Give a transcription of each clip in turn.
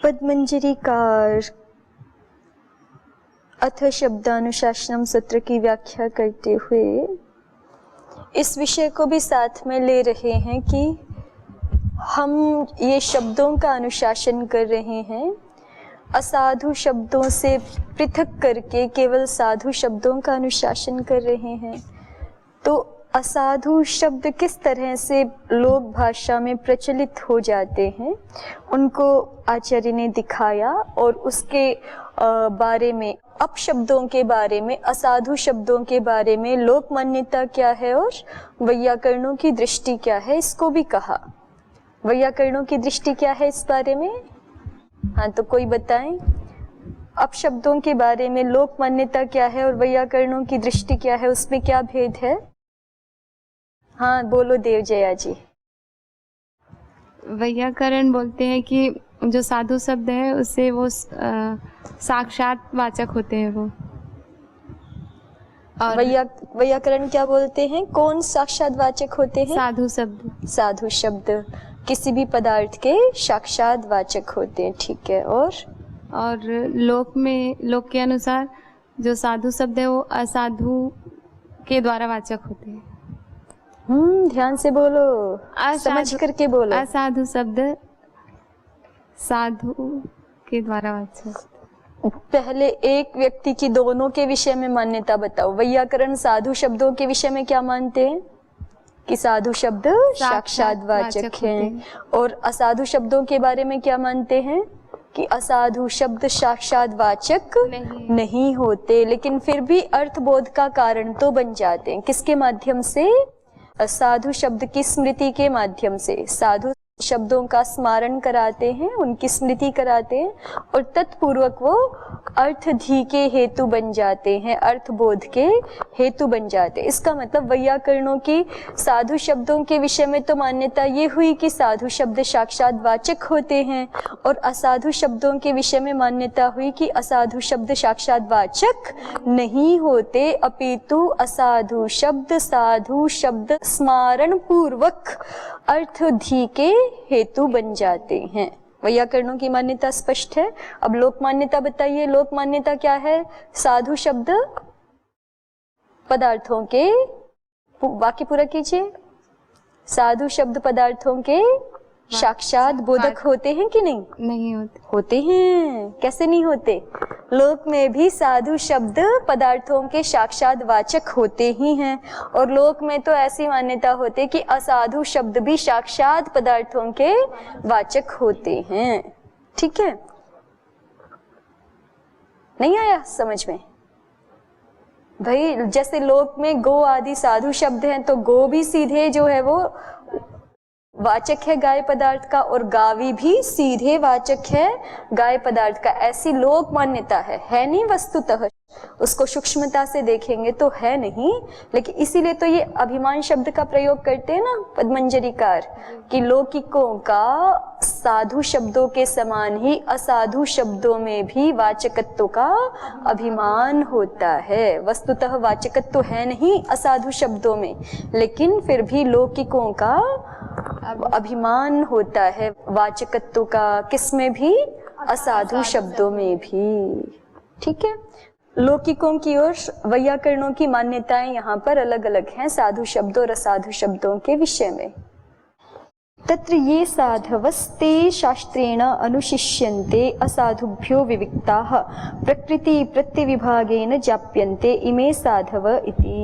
पद्मंजरीकार अथ शब्दानुशासनम सूत्र की व्याख्या करते हुए इस विषय को भी साथ में ले रहे हैं कि हम ये शब्दों का अनुशासन कर रहे हैं, असाधु शब्दों से पृथक करके केवल साधु शब्दों का अनुशासन कर रहे हैं। तो असाधु शब्द किस तरह से लोक भाषा में प्रचलित हो जाते हैं उनको आचार्य ने दिखाया, और उसके बारे में अपशब्दों के बारे में, असाधु शब्दों के बारे में लोक मान्यता क्या है और वैयाकरणों की दृष्टि क्या है इसको भी कहा। वैयाकरणों की दृष्टि क्या है इस बारे में? हाँ, तो कोई बताएं। अपशब्दों के बारे में लोक मान्यता क्या है और वैयाकरणों की दृष्टि क्या है, उसमें क्या भेद है? हाँ बोलो देवजया जी। वैयाकरण बोलते हैं कि जो साधु शब्द है उससे वो साक्षात वाचक होते हैं वो। और वैयाकरण क्या बोलते हैं? कौन साक्षात वाचक होते हैं? साधु शब्द। साधु शब्द किसी भी पदार्थ के साक्षात वाचक होते हैं, ठीक है। और लोक के अनुसार जो साधु शब्द है वो असाधु के द्वारा वाचक होते हैं। ध्यान से बोलो, समझ करके बोलो। असाधु शब्द साधु के द्वारा वाचक। पहले एक व्यक्ति की दोनों के विषय में मान्यता बताओ। वैयाकरण साधु शब्दों के विषय में क्या मानते हैं? कि साधु शब्द साक्षात वाचक हैं, और असाधु शब्दों के बारे में क्या मानते हैं? कि असाधु शब्द साक्षात वाचक नहीं होते, लेकिन फिर भी अर्थबोध का कारण तो बन जाते हैं। किसके माध्यम से? साधु शब्द की स्मृति के माध्यम से। साधु शब्दों का स्मरण कराते हैं, उनकी स्मृति कराते हैं, और तत्पूर्वक वो अर्थधी के हेतु बन जाते हैं, अर्थबोध के हेतु बन जाते हैं। इसका मतलब वैयाकरणों की साधु शब्दों के विषय में तो मान्यता ये हुई कि साधु शब्द साक्षात वाचक होते हैं, और असाधु शब्दों के विषय में मान्यता हुई कि असाधु शब्द साक्षात वाचक नहीं होते, अपितु असाधु शब्द साधु शब्द स्मरण पूर्वक अर्थधी के हेतु बन जाते हैं। वैयाकरणों की मान्यता स्पष्ट है। अब लोक मान्यता बताइए। लोक मान्यता क्या है? साधु शब्द पदार्थों के, वाक्य पूरा कीजिए। साधु शब्द पदार्थों के साक्षात बोधक होते हैं कि नहीं? नहीं होते। होते हैं। कैसे नहीं होते? लोक में भी साधु शब्द पदार्थों के साक्षात वाचक होते ही हैं, और लोक में तो ऐसी मान्यता होती है कि असाधु शब्द भी साक्षात पदार्थों के वाचक होते हैं। ठीक है, नहीं आया समझ में? भाई जैसे लोक में गो आदि साधु शब्द हैं, तो गो भी सीधे जो है वो वाचक है गाय पदार्थ का, और गावी भी सीधे वाचक है गाय पदार्थ का। ऐसी लोक मान्यता है नहीं वस्तुतः। उसको सूक्ष्मता से देखेंगे तो है नहीं, लेकिन इसीलिए तो ये अभिमान शब्द का प्रयोग करते हैं ना पद्मंजरीकार, कि लौकिकों का साधु शब्दों के समान ही असाधु शब्दों में भी वाचकत्व का अभिमान होता है। वस्तुतः वाचकत्व है नहीं असाधु शब्दों में, लेकिन फिर भी लौकिकों का अभिमान होता है वाचकत्व का। किसमें भी? असाधु शब्दों में भी। ठीक है, लौकिकों की और वैयाकरणों की मान्यताएं यहाँ पर अलग अलग हैं साधु शब्दों और असाधु शब्दों के विषय में। तत्र ये साधवस्ते शास्त्रेण अनुशिष्यन्ते असाधुभ्यो विविक्ताः प्रकृति प्रत्यविभागेन जाप्यन्ते इमे साधव इति।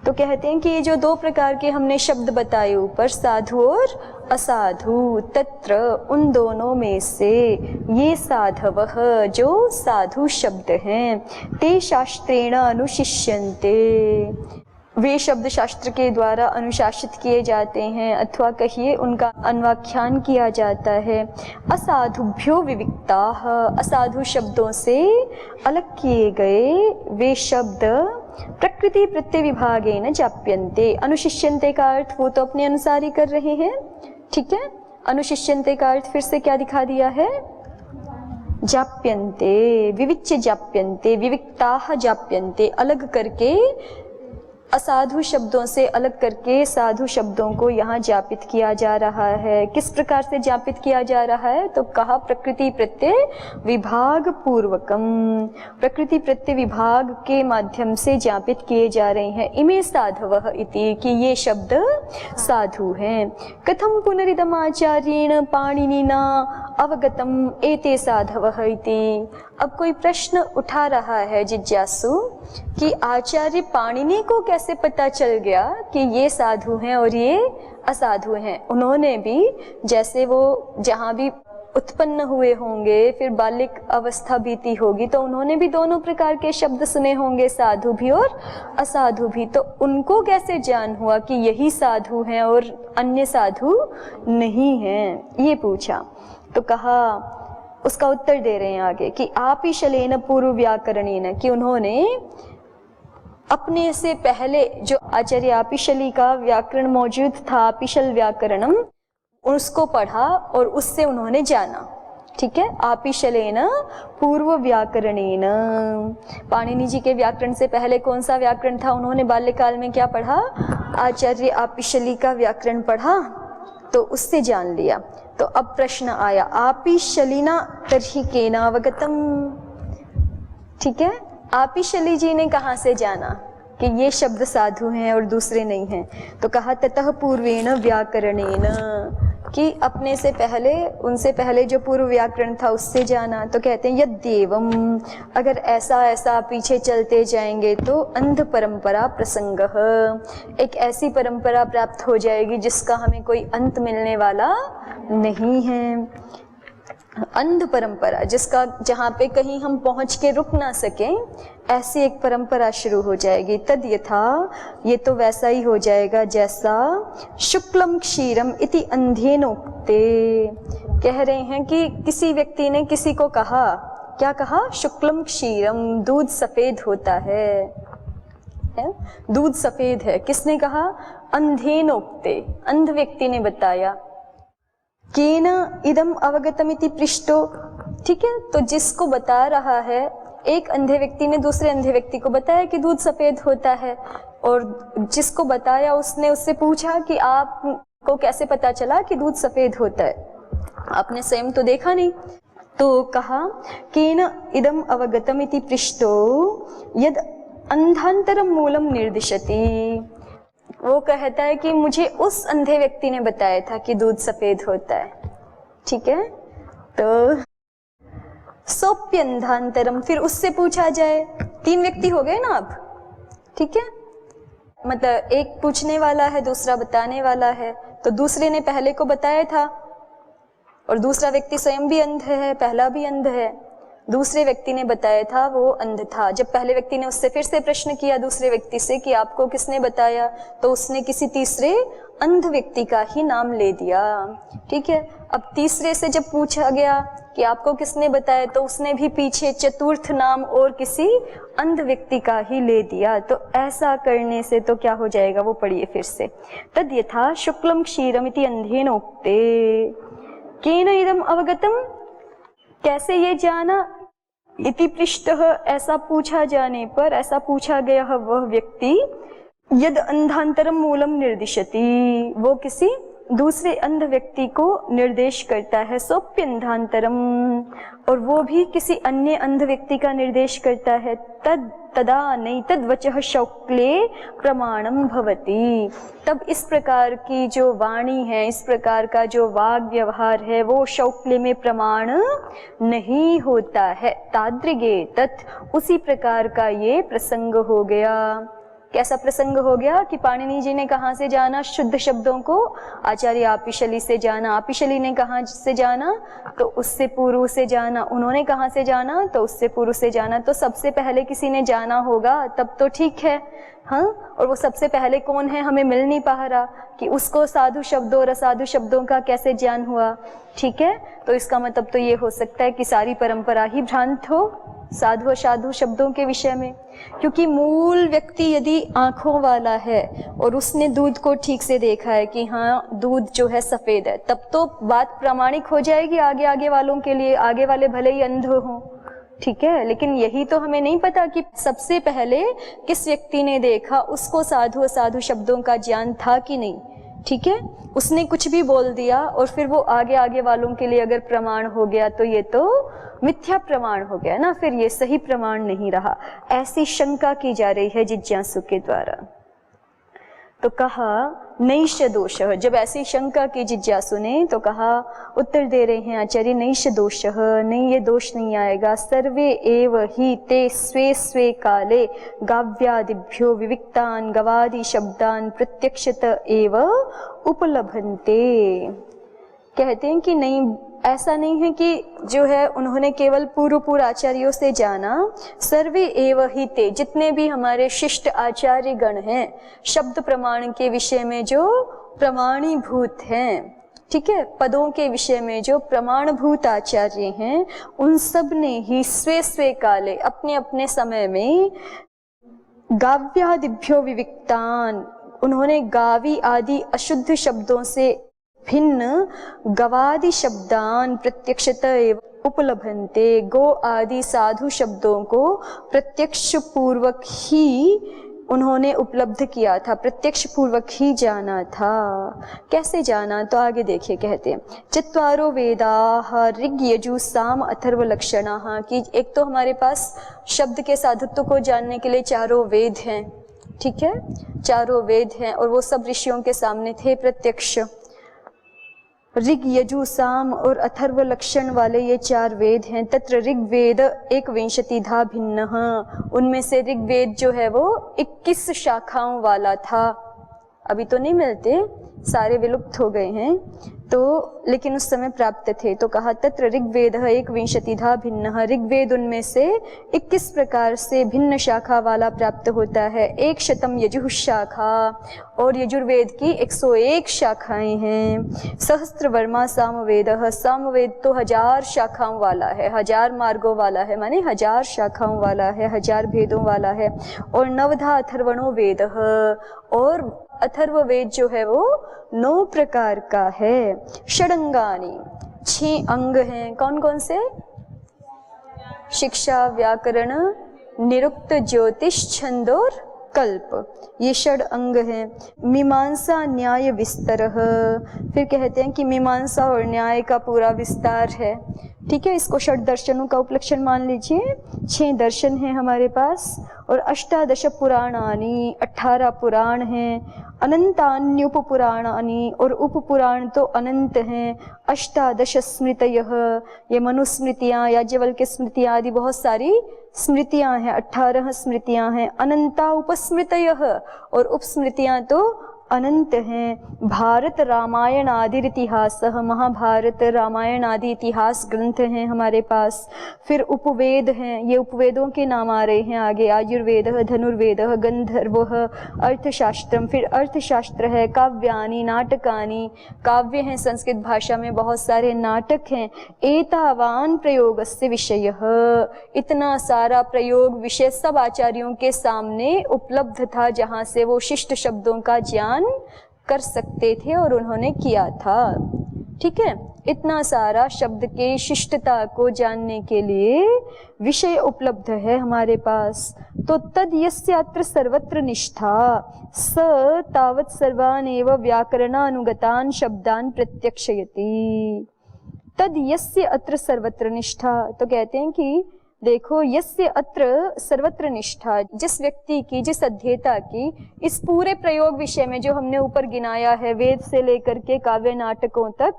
तो कहते हैं कि ये जो दो प्रकार के हमने शब्द बताए ऊपर, साधु और असाधु, तत्र उन दोनों में से ये साधवः जो साधु शब्द हैं, ते शास्त्रेण अनुशिष्यन्ते, वे शब्द शास्त्र के द्वारा अनुशासित किए जाते हैं, अथवा कहिए उनका अन्वाख्यान किया जाता है। असाधुभ्यो विविक्ताः, असाधु शब्दों से अलग किए गए वे शब्द प्रकृति प्रत्यविभागेन जाप्यन्ते। अनुशिष्यन्ते का अर्थ वो तो अपने अनुसार ही कर रहे हैं, ठीक है। अनुशिष्यन्ते का अर्थ फिर से क्या दिखा दिया है? जाप्यन्ते, विविच्य जाप्यन्ते, विविक्ताः जाप्यन्ते, अलग करके असाधु शब्दों से अलग करके साधु शब्दों को यहाँ जापित किया जा रहा है। किस प्रकार से जापित किया जा रहा है? तो कहा प्रकृति प्रत्यय विभाग पूर्वकम, प्रकृति प्रत्यय विभाग के माध्यम से जापित किए जा रहे हैं। इमे साधवः इति, कि ये शब्द साधु हैं। कथम पुनरिदम आचार्येण पाणिनिना अवगतम एते साधवः इति। अब कोई प्रश्न उठा रहा है जिज्ञासु कि आचार्य पाणिनि को कैसे पता चल गया कि ये साधु हैं और ये असाधु हैं। उन्होंने भी जैसे वो जहाँ भी उत्पन्न हुए होंगे, फिर बालिक अवस्था बीती होगी, तो उन्होंने भी दोनों प्रकार के शब्द सुने होंगे, साधु भी और असाधु भी। तो उनको कैसे ज्ञान हुआ कि यही साधु हैं और अन्य साधु नहीं हैं, ये पूछा। तो कहा, उसका उत्तर दे रहे हैं आगे कि आपिशलेन पूर्व व्याकरणेन, कि उन्होंने अपने से पहले जो आचार्य आपिशली का व्याकरण मौजूद था, आपिशल व्याकरणम, उसको पढ़ा और उससे उन्होंने जाना। ठीक है, आपिशलेन पूर्व व्याकरणेन। पाणिनि जी के व्याकरण से पहले कौन सा व्याकरण था? उन्होंने बाल्यकाल में क्या पढ़ा? आचार्य आपिशली का व्याकरण पढ़ा, तो उससे जान लिया। तो अब प्रश्न आया, आपिशलिना तर्हि केनावगतम। ठीक है, आपिशली जी ने कहाँ से जाना कि ये शब्द साधु हैं और दूसरे नहीं हैं? तो कहा ततः पूर्वेण व्याकरणेन, कि अपने से पहले, उनसे पहले जो पूर्व व्याकरण था उससे जाना। तो कहते हैं यद्देवम, अगर ऐसा ऐसा पीछे चलते जाएंगे तो अंध परंपरा प्रसंगः, एक ऐसी परंपरा प्राप्त हो जाएगी जिसका हमें कोई अंत मिलने वाला नहीं है। अंध परंपरा, जिसका जहाँ पे कहीं हम पहुँच के रुक ना सकें, ऐसी एक परंपरा शुरू हो जाएगी। तद यथा, ये तो वैसा ही हो जाएगा जैसा शुक्लम क्षीरम इति अंधेनोक्ते। कह रहे हैं कि किसी व्यक्ति ने किसी को कहा, क्या कहा? शुक्लम क्षीरम, दूध सफेद होता है, दूध सफेद है। किसने कहा? अंधेनोक्ते, अंध व्यक्ति ने बताया। केन इदम अवगतमिति पृष्ठो। ठीक है, तो जिसको बता रहा है, एक अंधे व्यक्ति ने दूसरे अंधे व्यक्ति को बताया कि दूध सफेद होता है, और जिसको बताया उसने उससे पूछा कि आपको कैसे पता चला कि दूध सफेद होता है, आपने स्वयं तो देखा नहीं। तो कहा केन इदम अवगतमिति पृष्ठो यद अंधांतरम मूलम निर्दिशति। वो कहता है कि मुझे उस अंधे व्यक्ति ने बताया था कि दूध सफेद होता है। ठीक है, तो सोप्यंधांतरम, फिर उससे पूछा जाए। 3 व्यक्ति हो गए ना अब। ठीक है, मतलब एक पूछने वाला है, दूसरा बताने वाला है। तो दूसरे ने पहले को बताया था, और दूसरा व्यक्ति स्वयं भी अंध है, पहला भी अंध है। दूसरे व्यक्ति ने बताया था, वो अंध था। जब पहले व्यक्ति ने उससे फिर से प्रश्न किया दूसरे व्यक्ति से कि आपको किसने बताया, तो उसने किसी तीसरे अंध व्यक्ति का ही नाम ले दिया। ठीक है, अब तीसरे से जब पूछा गया कि आपको किसने बताया, तो उसने भी पीछे चतुर्थ नाम और किसी अंध व्यक्ति का ही ले दिया। तो ऐसा करने से तो क्या हो जाएगा, वो पढ़िए फिर से। तद यथा शुक्लम क्षीरमिति अंधेनोक्ते केन इदम अवगतम, कैसे ये जाना? इति पृष्ठः, ऐसा पूछा जाने पर, ऐसा पूछा गया वह व्यक्ति, यद अंधांतरम मूलम निर्दिशति, वो किसी दूसरे अंध व्यक्ति को निर्देश करता है। सोप्यंधांतरम, और वो भी किसी अन्य अंध व्यक्ति का निर्देश करता है। तदा नैतद् वचः शौक्ले प्रमाणम भवति, तब इस प्रकार की जो वाणी है, इस प्रकार का जो वाग व्यवहार है, वो शौक्ले में प्रमाण नहीं होता है। तादृगे तत्, उसी प्रकार का ये प्रसंग हो गया। कैसा प्रसंग हो गया कि पाणिनि जी ने कहाँ से जाना शुद्ध शब्दों को? आचार्य आपिशली से जाना। आपिशली ने कहाँ से जाना? तो उससे पूर्व से जाना। उन्होंने कहाँ से जाना? तो उससे पूर्व से जाना। तो सबसे पहले किसी ने जाना होगा, तब तो ठीक है। हाँ, और वो सबसे पहले कौन है हमें मिल नहीं पा रहा कि उसको साधु शब्दों और असाधु शब्दों का कैसे ज्ञान हुआ। ठीक है, तो इसका मतलब तो ये हो सकता है कि सारी परंपरा ही भ्रांत हो साधु असाधु शब्दों के विषय में, क्योंकि मूल व्यक्ति यदि आंखों वाला है और उसने दूध को ठीक से देखा है कि हाँ दूध जो है सफेद है, तब तो बात प्रामाणिक हो जाएगी आगे वालों के लिए, आगे वाले भले ही अंध हों। ठीक है, लेकिन यही तो हमें नहीं पता कि सबसे पहले किस व्यक्ति ने देखा, उसको साधु असाधु शब्दों का ज्ञान था कि नहीं। ठीक है, उसने कुछ भी बोल दिया और फिर वो आगे आगे वालों के लिए अगर प्रमाण हो गया तो ये तो मिथ्या प्रमाण हो गया ना, फिर ये सही प्रमाण नहीं रहा। ऐसी शंका की जा रही है जिज्ञासु के द्वारा। तो कहा नैष दोषः, जब ऐसी शंका की जिज्ञासु ने तो कहा, उत्तर दे रहे हैं आचार्य, नैष दोषः, नहीं ये दोष नहीं आएगा। सर्वे एव ही ते स्वे स्वे काले गाव्यादिभ्यो विविक्तान गवादि शब्दान प्रत्यक्षत एव उपलभन्ते। कहते हैं कि नहीं, ऐसा नहीं है कि जो है उन्होंने केवल पूर्व आचार्यों से जाना। सर्वे एव ही ते, जितने भी हमारे शिष्ट आचार्य गण हैं, शब्द प्रमाण के विषय में जो प्रमाणीभूत हैं, ठीक है, पदों के विषय में जो प्रमाणभूत आचार्य हैं, उन सब ने ही स्वे स्वे काले, अपने अपने समय में गाव्यादिभ्यो विविक्तान, उन्होंने गावी आदि अशुद्ध शब्दों से भिन्न गवादि शब्दान प्रत्यक्षत एव उपलभन्ते, गो आदि साधु शब्दों को प्रत्यक्ष पूर्वक ही उन्होंने उपलब्ध किया था, प्रत्यक्ष पूर्वक ही जाना था। कैसे जाना, तो आगे देखिए, कहते चत्वारो वेदाः ऋग यजु साम अथर्व लक्षणाः, कि एक तो हमारे पास शब्द के साधुत्व को जानने के लिए चारों वेद हैं। ठीक है, चारों वेद हैं और वो सब ऋषियों के सामने थे प्रत्यक्ष। ऋग यजु साम और अथर्व लक्षण वाले ये चार वेद हैं। तत्र ऋग्वेद 21 भिन्नः, उनमें से ऋग्वेद जो है वो 21 शाखाओं वाला था। अभी तो नहीं मिलते, सारे विलुप्त हो गए हैं, तो लेकिन उस समय प्राप्त थे। तो कहा तत्र ऋग्वेदः 21 भिन्नः, ऋग्वेद उनमें से 21 प्रकार से भिन्न शाखा वाला प्राप्त होता है। 100 यजुः शाखा, और यजुर्वेद की 101 शाखाएं हैं। सहस्त्रवर्मा सामवेदः, सामवेद तो 1000 शाखाओं वाला है, 1000 मार्गों वाला है, माने 1000 शाखाओं वाला है, 1000 भेदों वाला है। और नवधा अथर्वणो वेदः, और अथर्व वेद जो है वो 9 प्रकार का है। षडंगानि, 6 अंग हैं, कौन कौन से? शिक्षा, व्याकरण, निरुक्त, ज्योतिष, छंद और कल्प, ये षड अंग हैं। मीमांसा न्याय विस्तरः, फिर कहते हैं कि मीमांसा और न्याय का पूरा विस्तार है। ठीक है, इसको षड दर्शनों का उपलक्षण मान लीजिए। 6 दर्शन हैं हमारे पास, और 18 पुराणानि, 18 पुराण हैं। अनंतान्युप पुराणानि, और उप पुराण तो अनंत हैं। 18 स्मृतयः, ये मनुस्मृतियाँ, याज्ञवल्क्य स्मृतियाँ आदि बहुत सारी स्मृतियाँ हैं, 18 स्मृतियाँ हैं। अनंता उपस्मृतयः, और उपस्मृतियाँ तो अनंत हैं। भारत रामायण आदि इतिहास, महाभारत रामायण आदि इतिहास ग्रंथ हैं हमारे पास। फिर उपवेद हैं, ये उपवेदों के नाम आ रहे हैं आगे। आयुर्वेदः, धनुर्वेदः, गंधर्वः, अर्थशास्त्रम, फिर अर्थशास्त्र है। काव्यानि, नाटकानि, काव्य हैं, संस्कृत भाषा में बहुत सारे नाटक हैं। एतावान प्रयोगस्य विषयः, इतना सारा प्रयोग विषय सब आचार्यों के सामने उपलब्ध था, जहाँ से वो शिष्ट शब्दों का ज्ञान कर सकते थे, और उन्होंने किया था। ठीक है, इतना सारा शब्द के शिष्टता को जानने के लिए विषय उपलब्ध है हमारे पास। तो तद यस्य अत्र सर्वत्र निष्ठा, स तावत् सर्वान् एव व्याकरणानुगतान् शब्दान् प्रत्यक्षयति। तद यस्य अत्र सर्वत्र निष्ठा, तो कहते हैं कि देखो, यस्य अत्र सर्वत्र निष्ठा, जिस व्यक्ति की, जिस अध्येता की इस पूरे प्रयोग विषय में जो हमने ऊपर गिनाया है, वेद से लेकर के काव्य नाटकों तक,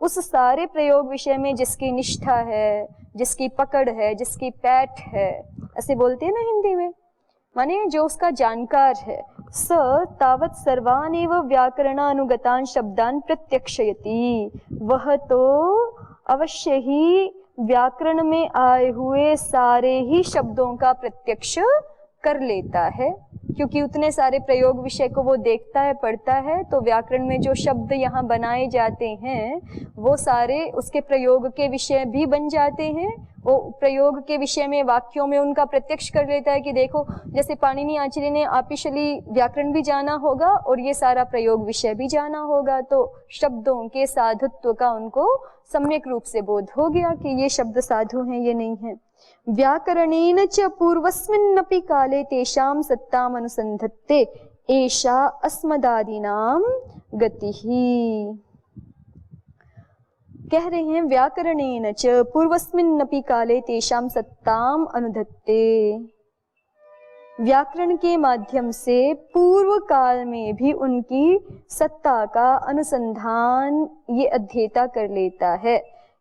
उस सारे प्रयोग विषय में जिसकी निष्ठा है, जिसकी पकड़ है, जिसकी पैठ है, ऐसे बोलते हैं ना हिंदी में, माने जो उसका जानकार है। स तावत् सर्वान् एव व्याकरणानुगतान् शब्दान् प्रत्यक्षयति, वह तो अवश्य ही व्याकरण में आए हुए सारे ही शब्दों का प्रत्यक्ष कर लेता है, क्योंकि उतने सारे प्रयोग विषय को वो देखता है, पढ़ता है। तो व्याकरण में जो शब्द यहाँ बनाए जाते हैं वो सारे उसके प्रयोग के विषय भी बन जाते हैं। वो प्रयोग के विषय में, वाक्यों में उनका प्रत्यक्ष कर लेता है कि देखो, जैसे पाणिनि आचार्य ने आपिशली व्याकरण भी जाना होगा और ये सारा प्रयोग विषय भी जाना होगा, तो शब्दों के साधुत्व का उनको सम्यक रूप से बोध हो गया कि ये शब्द साधु हैं, ये नहीं है। व्याकरणेन च पूर्वस्मिन्नपि काले तेषां सत्ताम् अनुसन्धत्ते एषा अस्मदादीनां गतिः। कह रहे हैं व्याकरणेन च पूर्वस्मिन्नपि काले तेषां सत्ताम् अनुधत्ते, व्याकरण के माध्यम से पूर्व काल में भी उनकी सत्ता का अनुसंधान ये अध्येता कर लेता है।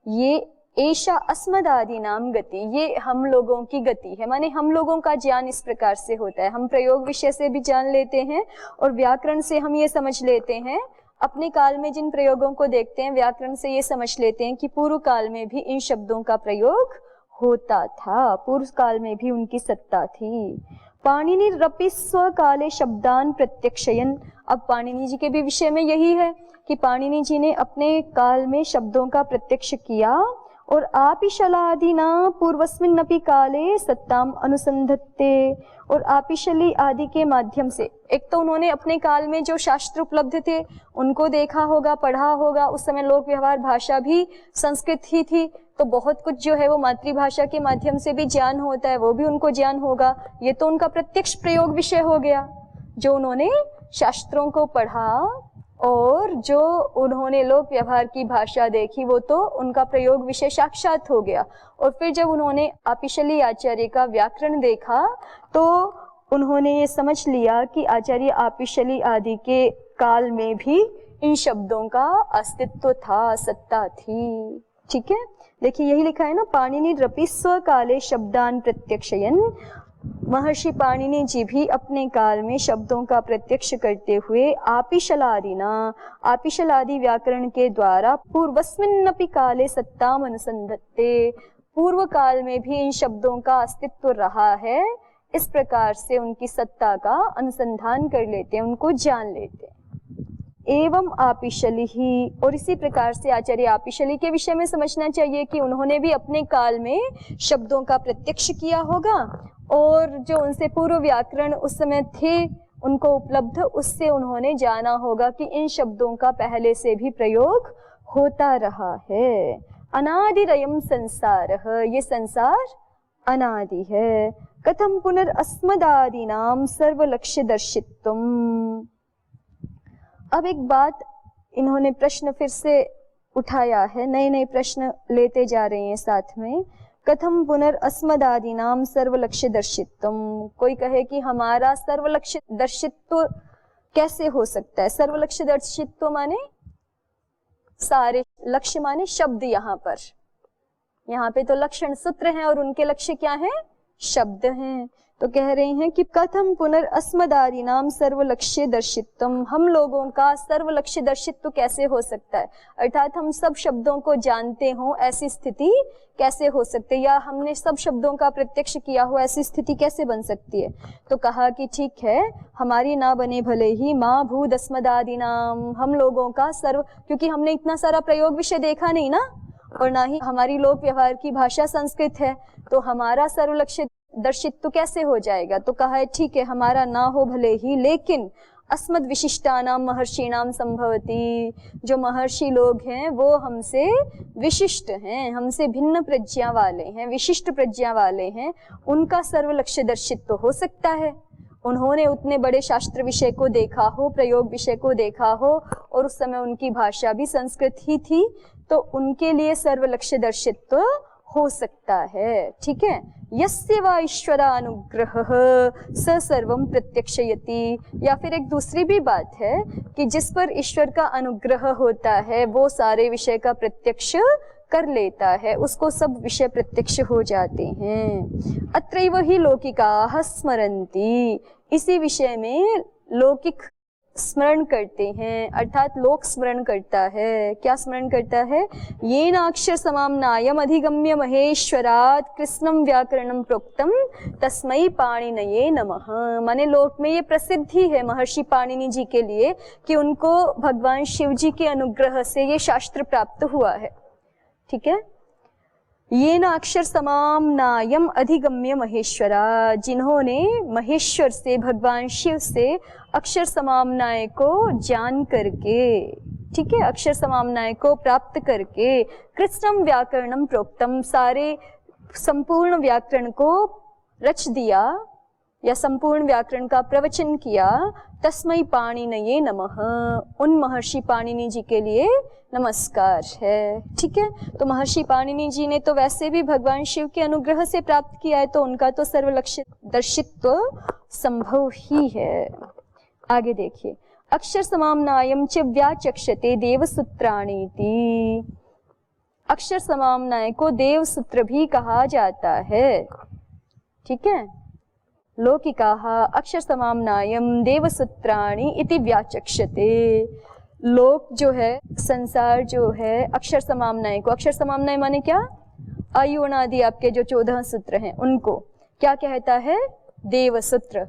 ये एषा अस्मदादि नाम गति, ये हम लोगों की गति है, माने हम लोगों का ज्ञान इस प्रकार से होता है। हम प्रयोग विषय से भी जान लेते हैं और व्याकरण से हम ये समझ लेते हैं, अपने काल में जिन प्रयोगों को देखते हैं व्याकरण से ये समझ लेते हैं कि पूर्व काल में भी इन शब्दों का प्रयोग होता था, पूर्व काल में भी उनकी सत्ता थी। पाणिनिरपि स्वकाले शब्दान प्रत्यक्षयन्, अब पाणिनि जी के भी विषय में यही है कि पाणिनि जी ने अपने काल में शब्दों का प्रत्यक्ष किया और आपिशलादिना पूर्वस्मिन्नपि काले सत्ताम अनुसंधत्ते, और आपिशली आदि के माध्यम से एक तो उन्होंने अपने काल में जो शास्त्र उपलब्ध थे उनको देखा होगा, पढ़ा होगा, उस समय लोक व्यवहार भाषा भी संस्कृत ही थी, तो बहुत कुछ जो है वो मातृभाषा के माध्यम से भी ज्ञान होता है, वो भी उनको ज्ञान होगा। ये तो उनका प्रत्यक्ष प्रयोग विषय हो गया, जो उन्होंने शास्त्रों को पढ़ा और जो उन्होंने लोक व्यवहार की भाषा देखी, वो तो उनका प्रयोग विषय साक्षात हो गया। और फिर जब उन्होंने आपिशली आचार्य का व्याकरण देखा तो उन्होंने ये समझ लिया कि आचार्य आपिशली आदि के काल में भी इन शब्दों का अस्तित्व था, सत्ता थी। ठीक है, देखिए यही लिखा है ना, पाणिनिरपि स्वकाले शब्दान प्रत्यक्षयन्, महर्षि पाणिनि जी भी अपने काल में शब्दों का प्रत्यक्ष करते हुए आपिशलादिना, आपिशलादि व्याकरण के द्वारा पूर्वस्मिन्नपि काले सत्ताम अनुसंधत्ते, पूर्व काल में भी इन शब्दों का अस्तित्व रहा है, इस प्रकार से उनकी सत्ता का अनुसंधान कर लेते हैं, उनको जान लेते हैं। एवं आपिशली ही, और इसी प्रकार से आचार्य आपिशली के विषय में समझना चाहिए कि उन्होंने भी अपने काल में शब्दों का प्रत्यक्ष किया होगा और जो उनसे पूर्व व्याकरण उस समय थे उनको उपलब्ध, उससे उन्होंने जाना होगा कि इन शब्दों का पहले से भी प्रयोग होता रहा है। अनादिरयम संसारः, ये संसार अनादि है। कथम पुनर्अस्मदादीनां सर्वलक्ष्य दर्शित्वम्, अब एक बात इन्होंने प्रश्न फिर से उठाया है, नए नए प्रश्न लेते जा रहे हैं साथ में। कथम पुनर्अस्मदादीनां सर्वलक्ष्य दर्शित्वम्, कोई कहे कि हमारा सर्वलक्ष्य दर्शित्व कैसे हो सकता है। सर्वलक्ष्य दर्शित्व माने सारे, लक्ष्य माने शब्द। यहाँ पे तो लक्षण सूत्र हैं और उनके लक्ष्य क्या है, शब्द हैं। तो कह रहे हैं कि कथम पुनर्अस्मदादीनां सर्वलक्ष्य दर्शित्वम्, हम लोगों का सर्वलक्ष्य दर्शित्व कैसे हो सकता है, अर्थात हम सब शब्दों को जानते हो ऐसी स्थिति कैसे हो सकती है, या हमने सब शब्दों का प्रत्यक्ष किया हो ऐसी स्थिति कैसे बन सकती है। तो कहा कि ठीक है, हमारी ना बने भले ही माँ भूद अस्मदादीनां, हम लोगों का सर्व, क्योंकि हमने इतना सारा प्रयोग विषय देखा नहीं ना, और ना ही हमारी लोक व्यवहार की भाषा संस्कृत है, तो हमारा सर्वलक्ष्य दर्शित्व कैसे हो जाएगा। तो कहा है ठीक है, हमारा ना हो भले ही, लेकिन अस्मद विशिष्टानाम महर्षिणाम संभवती, जो महर्षि लोग हैं वो हमसे विशिष्ट हैं, हमसे भिन्न प्रज्ञा वाले हैं, विशिष्ट प्रज्ञा वाले हैं, उनका सर्वलक्ष्य दर्शित्व हो सकता है। उन्होंने उतने बड़े शास्त्र विषय को देखा हो, प्रयोग विषय को देखा हो, और उस समय उनकी भाषा भी संस्कृत ही थी, तो उनके लिए सर्वलक्ष्य दर्शित्व हो सकता है। ठीक है, यस्य वा ईश्वरानुग्रहः स सर्वं प्रत्यक्षयति, या फिर एक दूसरी भी बात है कि जिस पर ईश्वर का अनुग्रह होता है वो सारे विषय का प्रत्यक्ष कर लेता है, उसको सब विषय प्रत्यक्ष हो जाते हैं। अत्रैव हि लौकिकाः स्मरन्ति, इसी विषय में लौकिक स्मरण करते हैं, अर्थात लोक स्मरण करता है। क्या स्मरण करता है, येन अक्षर समाम्नायम अधिगम्य महेश्वरात् कृष्णं व्याकरणं प्रोक्तम तस्मै पाणिनये नमः। माने लोक में ये प्रसिद्धि है महर्षि पाणिनि जी के लिए कि उनको भगवान शिव जी के अनुग्रह से ये शास्त्र प्राप्त हुआ है। ठीक है, येन अक्षर समाम्नायम अधिगम्य महेश्वरा, जिन्होंने महेश्वर से, भगवान शिव से अक्षर समाम्नाय को जान करके, ठीक है, अक्षर समाम्नाय को प्राप्त करके, कृष्णम व्याकरणम प्रोक्तम, सारे संपूर्ण व्याकरण को रच दिया या संपूर्ण व्याकरण का प्रवचन किया, तस्मै पाणिनये नमः, उन महर्षि पाणिनि जी के लिए नमस्कार है। ठीक है, तो महर्षि पाणिनि जी ने तो वैसे भी भगवान शिव के अनुग्रह से प्राप्त किया है, तो उनका तो सर्वलक्षित दर्शित्व संभव ही है। आगे देखिए, अक्षर समाम्नायम च व्याचक्षते देवसूत्राणीति। अक्षर समाम्नाय को देवसूत्र भी कहा जाता है। ठीक है, लौकिकाः अक्षर समाम्नायम देवसूत्राणि इति व्याचक्षते। लोक जो है, संसार जो है, अक्षर समाम्नाय को, अक्षर समाम्नाय माने क्या, आयुर्णादि आपके जो 14 सूत्र हैं उनको क्या कहता है, देवसूत्र।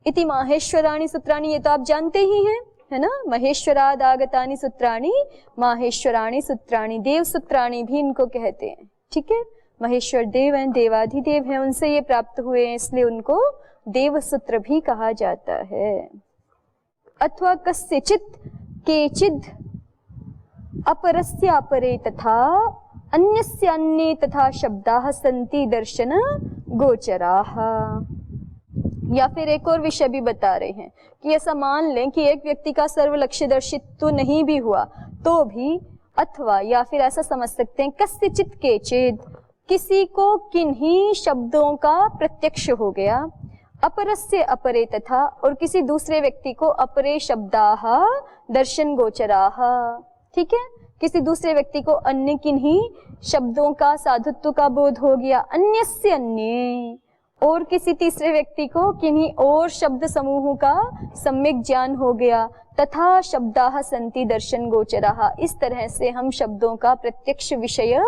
इति माहेश्वराणि सूत्राणि, ये तो आप जानते ही हैं, है ना, महेश्वराद आगतानि सूत्राणि माहेश्वराणि सूत्राणि, देव सूत्राणि भी इनको कहते हैं। ठीक है, महेश्वर देव हैं, देवाधिदेव हैं, उनसे ये प्राप्त हुए हैं, इसलिए उनको देवसूत्र भी कहा जाता है। अथवा कस्यचित् केचिद् अपरस्य अपरे तथा अन्यस्य अन्ये तथा शब्दाः सन्ति दर्शन गोचराः। या फिर एक और विषय भी बता रहे हैं कि ऐसा मान लें कि एक व्यक्ति का सर्वलक्ष्य दर्शित्व नहीं भी हुआ तो भी, अथवा या फिर ऐसा समझ सकते हैं, कस्यचित् केचिद्, किसी को किन्हीं शब्दों का प्रत्यक्ष हो गया, अपरस्य अपरे तथा, और किसी दूसरे व्यक्ति को अपरे शब्दाः दर्शन गोचराः। ठीक है, किसी दूसरे व्यक्ति को अन्य किन्हीं शब्दों का साधुत्व का बोध हो गया, अन्यस्य अन्ये, और किसी तीसरे व्यक्ति को किन्हीं और शब्द समूहों का सम्यक ज्ञान हो गया, तथा शब्दाः सन्ति दर्शन गोचराः। इस तरह से हम शब्दों का प्रत्यक्ष विषय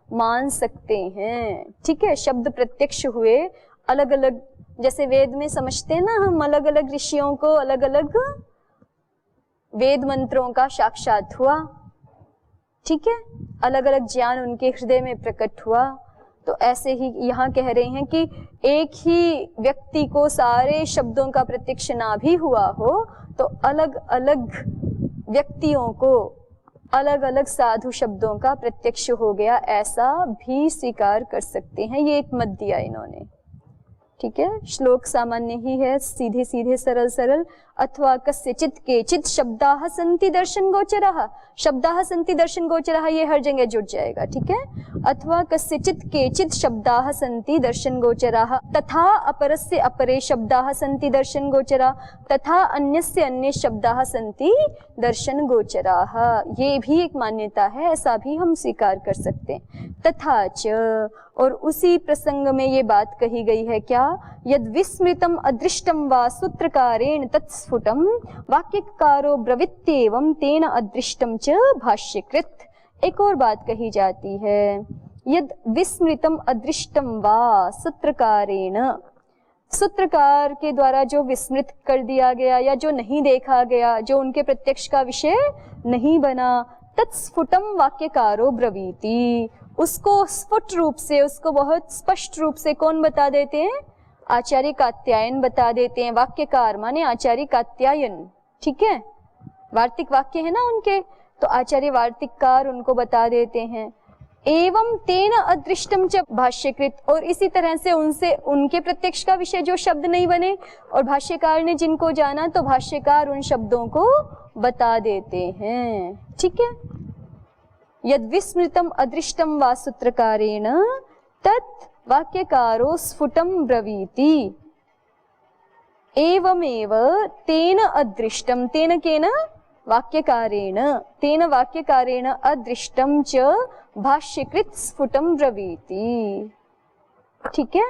मान सकते हैं। ठीक है, शब्द प्रत्यक्ष हुए, अलग अलग, जैसे वेद में समझते हैं ना हम, अलग अलग ऋषियों को अलग अलग वेद मंत्रों का साक्षात हुआ। ठीक है, अलग अलग ज्ञान उनके हृदय में प्रकट हुआ। तो ऐसे ही यहाँ कह रहे हैं कि एक ही व्यक्ति को सारे शब्दों का प्रत्यक्ष ना भी हुआ हो, तो अलग अलग व्यक्तियों को अलग अलग साधु शब्दों का प्रत्यक्ष हो गया, ऐसा भी स्वीकार कर सकते हैं। ये एक मत दिया इन्होंने। ठीक है, श्लोक सामान्य ही है, सीधे सीधे सरल सरल। अथवा कस्यचित् केचित् शब्दाः सन्ति दर्शन गोचराः, शब्दाः सन्ति दर्शन गोचराः, ये हर जगह जुड़ जाएगा। ठीक है, अथवा कस्यचित् केचित् शब्दाः सन्ति दर्शन गोचराः तथा अपरस्य अपरे शब्दाः सन्ति दर्शन गोचराः तथा अन्यस्य अन्ये शब्दाः सन्ति दर्शन गोचराः। ये भी एक मान्यता है, ऐसा भी हम स्वीकार कर सकते हैं। तथा च, और उसी प्रसंग में ये बात कही गई है क्या, यद विस्मृतम अदृष्टम वा सूत्रकारेण तत्स्फुटम वाक्यकारो ब्रवीत्येवं तेन अदृष्टम च भाष्यकृत। एक और बात कही जाती है, यद विस्मृतम अदृष्टम वा सूत्रकारेण, सूत्रकार के द्वारा जो विस्मृत कर दिया गया या जो नहीं देखा गया, जो उनके प्रत्यक्ष का विषय नहीं बना, तत्स्फुटम वाक्यकारो ब्रवीति, उसको स्फुट रूप से, उसको बहुत स्पष्ट रूप से कौन बता देते हैं, आचार्य कात्यायन बता देते हैं। वाक्यकार माने आचार्य कात्यायन। ठीक है, वार्तिक वाक्य है ना उनके, तो आचार्य वार्तिककार उनको बता देते हैं। एवं तेन अदृष्टम च भाष्यकृत, और इसी तरह से उनसे उनके प्रत्यक्ष का विषय जो शब्द नहीं बने और भाष्यकार ने जिनको जाना, तो भाष्यकार उन शब्दों को बता देते हैं। ठीक है, यद विस्मृतम अदृष्टम वा सूत्रकारेण तत् वाक्यकारो स्फुटम ब्रवीति, एवमेव तेन अदृष्टम, तेन केन, वाक्यकारेण, तेन वाक्यकारेण अदृष्टम च भाष्यकृत स्फुटम ब्रवीति। ठीक है,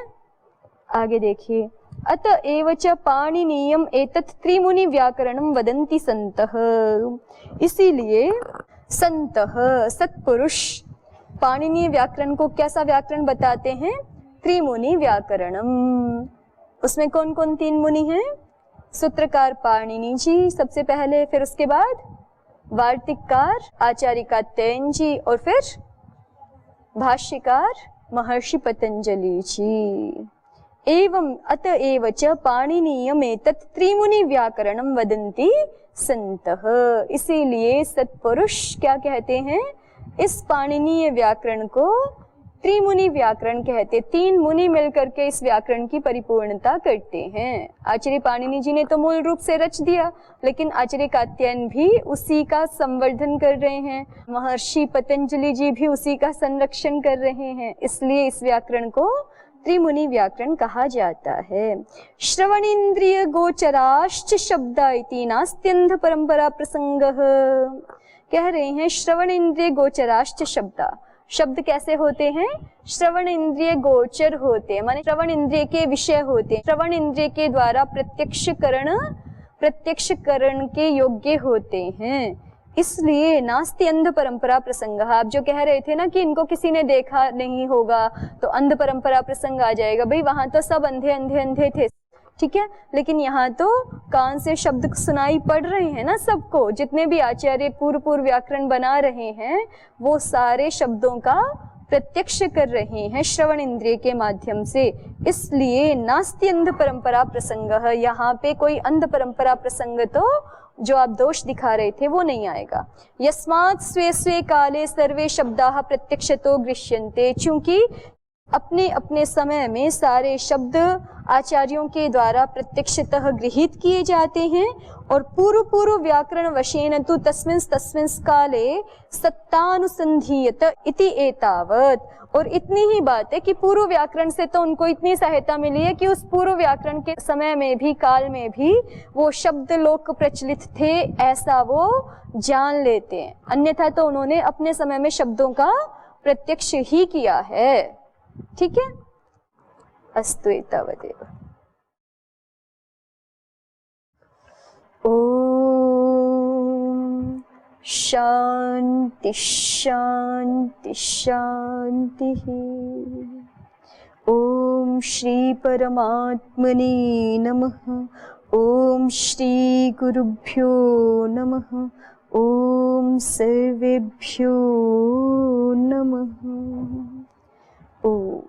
आगे देखिए, अतएव च पाणिनीयम एतत् त्रिमुनि व्याकरणम वदन्ति सन्तः, इसीलिए संतः सत्पुरुष पाणिनीय व्याकरण को कैसा व्याकरण बताते हैं, त्रिमुनि व्याकरणम। उसमें कौन कौन तीन मुनि हैं, सूत्रकार पाणिनि जी सबसे पहले, फिर उसके बाद वार्तिककार आचार्य कात्यायन जी, और फिर भाष्यकार महर्षि पतंजलि जी। एवं अतएव च पाणिनीयमेतत् त्रिमुनि व्याकरणम वदन्ति सन्तः, इसीलिए सत्पुरुष क्या कहते हैं, इस पाणिनीय व्याकरण को त्रिमुनि व्याकरण कहते। तीन मुनि मिलकर के इस व्याकरण की परिपूर्णता करते हैं। आचार्य पाणिनि जी ने तो मूल रूप से रच दिया, लेकिन आचार्य कात्यायन भी उसी का संवर्धन कर रहे हैं, महर्षि पतंजलि जी भी उसी का संरक्षण कर रहे हैं, इसलिए इस व्याकरण को त्रिमुनि व्याकरण कहा जाता है। श्रवणेन्द्रिय गोचराश्च शब्दा इति नास्त्यन्ध परंपरा प्रसंगः। कह रहे हैं श्रवण इंद्रिय गोचराश्च शब्दा। शब्द कैसे होते हैं? श्रवण इंद्रिय गोचर होते हैं, माने श्रवण इंद्रिय के विषय होते हैं, श्रवण इंद्रिय के द्वारा प्रत्यक्षकरण के योग्य होते हैं। इसलिए नास्ति अंध परंपरा प्रसंग। आप जो कह रहे थे ना कि इनको किसी ने देखा नहीं होगा तो अंध परंपरा प्रसंग आ जाएगा, भाई वहां तो सब अंधे अंधे अंधे थे, ठीक है, लेकिन यहाँ तो कान से शब्द सुनाई पड़ रहे हैं ना सबको। जितने भी आचार्य पूर्व व्याकरण बना रहे हैं वो सारे शब्दों का प्रत्यक्ष कर रहे हैं श्रवण इंद्रिय के माध्यम से। इसलिए नास्ति अंध परंपरा प्रसंग, यहाँ पे कोई अंध परंपरा प्रसंग तो जो आप दोष दिखा रहे थे वो नहीं आएगा। यस्मात् स्वे स्वे काले सर्वे शब्दाः प्रत्यक्षतो गृह्यन्ते। चूंकि अपने अपने समय में सारे शब्द आचार्यों के द्वारा प्रत्यक्षतः गृहीत किए जाते हैं और पूर्व व्याकरण वशेन तु तस्मिन् काले सत्तानुसंधीयत इति एतावत्। और इतनी ही बात है कि पूर्व व्याकरण से तो उनको इतनी सहायता मिली है कि उस पूर्व व्याकरण के समय में भी, काल में भी वो शब्द लोक प्रचलित थे, ऐसा वो जान लेते हैं। अन्यथा तो उन्होंने अपने समय में शब्दों का प्रत्यक्ष ही किया है। ठीक है, अस्तु एतावदेव। ओम शांति शांति शांति। ओम श्री परमात्मने नमः। ओम श्री गुरुभ्यो नमः। ओम सर्वेभ्यो नमः। ओम।